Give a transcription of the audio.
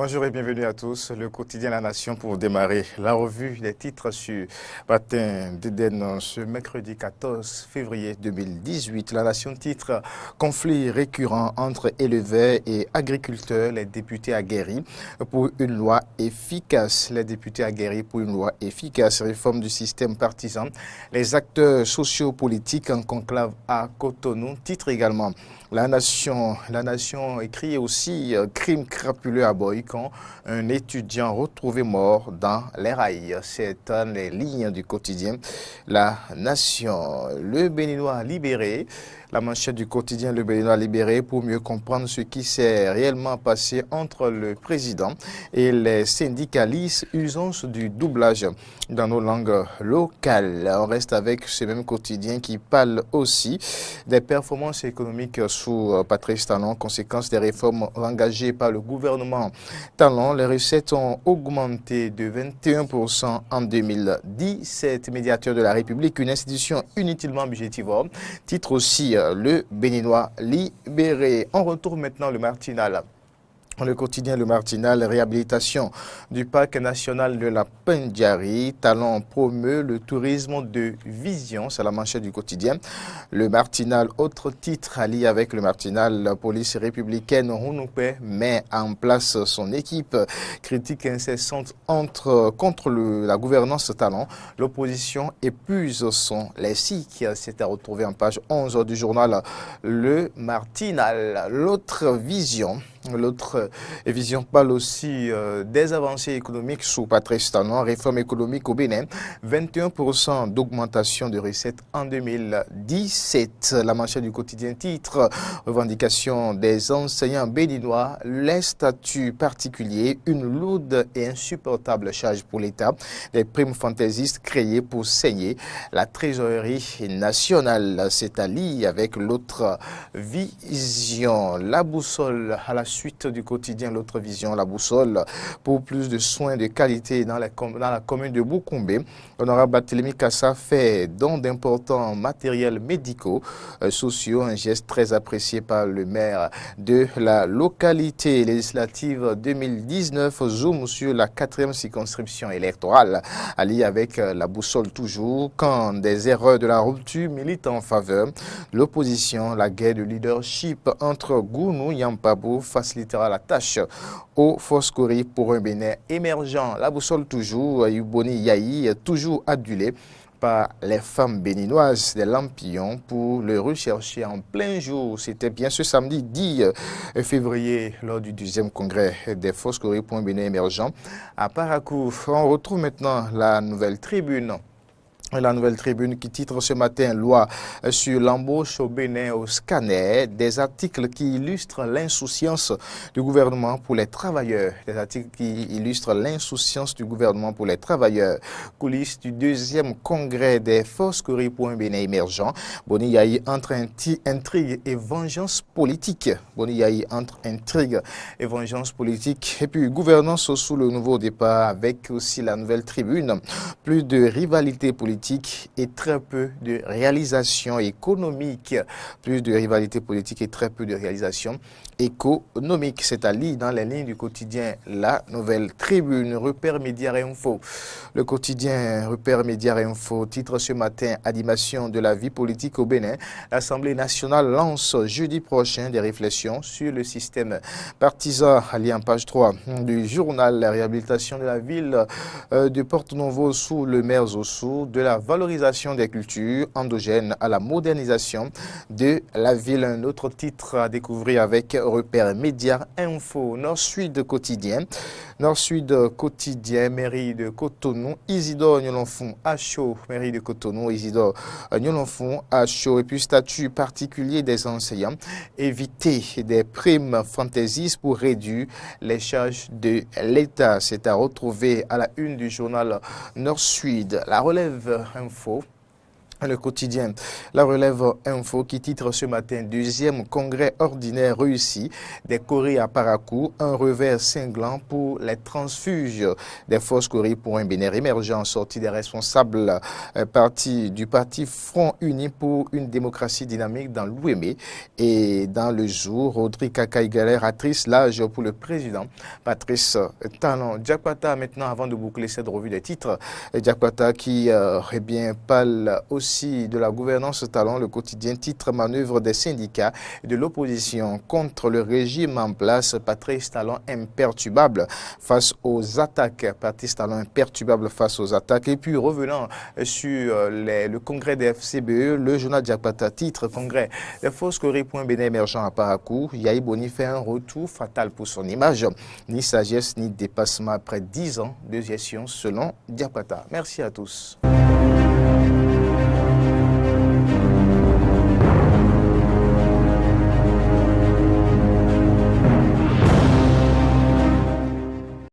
Bonjour et bienvenue à tous. Le quotidien La Nation pour démarrer la revue des titres sur Matin d'Éden ce mercredi 14 février 2018. La Nation titre conflit récurrent entre éleveurs et agriculteurs. Les députés aguerris pour une loi efficace. Les députés aguerris pour une loi efficace. Réforme du système partisan. Les acteurs sociopolitiques en conclave à Cotonou. Titre également La Nation écrit aussi crime crapuleux à Boycon, un étudiant retrouvé mort dans les rails. C'est dans les lignes du quotidien La Nation. Le Béninois libéré. La manchette du quotidien Le Béninois libéré pour mieux comprendre ce qui s'est réellement passé entre le président et les syndicalistes, usance du doublage dans nos langues locales. On reste avec ce même quotidien qui parle aussi des performances économiques sous Patrice Talon, conséquence des réformes engagées par le gouvernement Talon. Les recettes ont augmenté de 21% en 2017. Médiateur de la République, une institution inutilement budgétivore. Titre aussi Le Béninois libéré. On retrouve maintenant le Martinal. Le quotidien Le Martinal, réhabilitation du parc national de la Pendjari. Talon promeut le tourisme de vision, c'est la manchette du quotidien. Le Martinal, autre titre allié avec le Martinal, la police républicaine Rounoupé met en place son équipe. Critique incessante contre la gouvernance Talon. L'opposition épuise son lexique. C'est à retrouver en page 11 du journal Le Martinal. L'autre vision parle aussi des avancées économiques sous Patrice Talon, réforme économique au Bénin, 21% d'augmentation de recettes en 2017. La manchette du quotidien titre, revendication des enseignants béninois, les statuts particuliers, une lourde et insupportable charge pour l'État, des primes fantaisistes créées pour saigner la trésorerie nationale. C'est allié avec l'autre vision. La boussole à la suite du quotidien L'autre vision, la boussole pour plus de soins de qualité dans la commune de Boukoumbe. Honorable Barthélémy Kassa fait don d'importants matériels médicaux, sociaux, un geste très apprécié par le maire de la localité. Législative 2019, zoom sur la 4e circonscription électorale, alliée avec la boussole toujours, quand des erreurs de la rupture militent en faveur de l'opposition. La guerre de leadership entre Gounou et Yampabou facilitera la tâche au Foscori pour un Bénin émergent. La boussole toujours, Yuboni Yahi, toujours adulé par les femmes béninoises des Lampillons pour le rechercher en plein jour. C'était bien ce samedi 10 février lors du 12e congrès des Foscori pour un Bénin émergent à Parakou. On retrouve maintenant la Nouvelle Tribune. La Nouvelle Tribune qui titre ce matin « Loi sur l'embauche au Bénin au scanner », des articles qui illustrent l'insouciance du gouvernement pour les travailleurs. Des articles qui illustrent l'insouciance du gouvernement pour les travailleurs. Coulisses du 2e congrès des Foscori pour un Bénin émergent. Boni Yahi entre intrigue et vengeance politique. Boni Yahi entre intrigue et vengeance politique. Et puis gouvernance sous le nouveau départ avec aussi la Nouvelle Tribune. Plus de rivalité politique et très peu de réalisation économique. Plus de rivalité politique et très peu de réalisation économique. C'est à lire dans les lignes du quotidien La Nouvelle Tribune. Repère Média Info. Le quotidien Repère Média Info titre ce matin « Animation de la vie politique au Bénin ». L'Assemblée nationale lance jeudi prochain des réflexions sur le système partisan. Allié en page 3 du journal La réhabilitation de la ville de Porto-Novo sous le maire Zossou, de la valorisation des cultures endogènes à la modernisation de la ville. Un autre titre à découvrir avec Repère Média Info. Nord-Sud quotidien. Nord-Sud quotidien, mairie de Cotonou, Isidore Nyolonfon à chaud. Mairie de Cotonou, Isidore Nyolonfon à chaud. Et puis statut particulier des enseignants. Éviter des primes fantaisistes pour réduire les charges de l'État. C'est à retrouver à la une du journal Nord-Sud. La Relève Info. Le quotidien La Relève Info qui titre ce matin: deuxième congrès ordinaire réussi des Corées à Parakou, un revers cinglant pour les transfuges des forces Corées pour un Bénin émergent, sorti des responsables du parti Front Uni pour une démocratie dynamique dans l'Ouémé. Et dans le jour, Rodrigue Kakaï-Galère attriste l'âge pour le président Patrice Talon. Jack Pata maintenant, avant de boucler cette revue des titres. Jack Pata qui parle aussi de la gouvernance Talon. Le quotidien titre: manœuvre des syndicats et de l'opposition contre le régime en place. Patrice Talon imperturbable face aux attaques. Patrice Talon imperturbable face aux attaques. Et puis revenant sur le congrès des FCBE, le journal Jack Pata titre: congrès des forces Corée pour un Bénin émergent à Parakou. Yahi Boni fait un retour fatal pour son image. Ni sagesse ni dépassement après 10 ans de gestion selon Jack Pata. Merci à tous.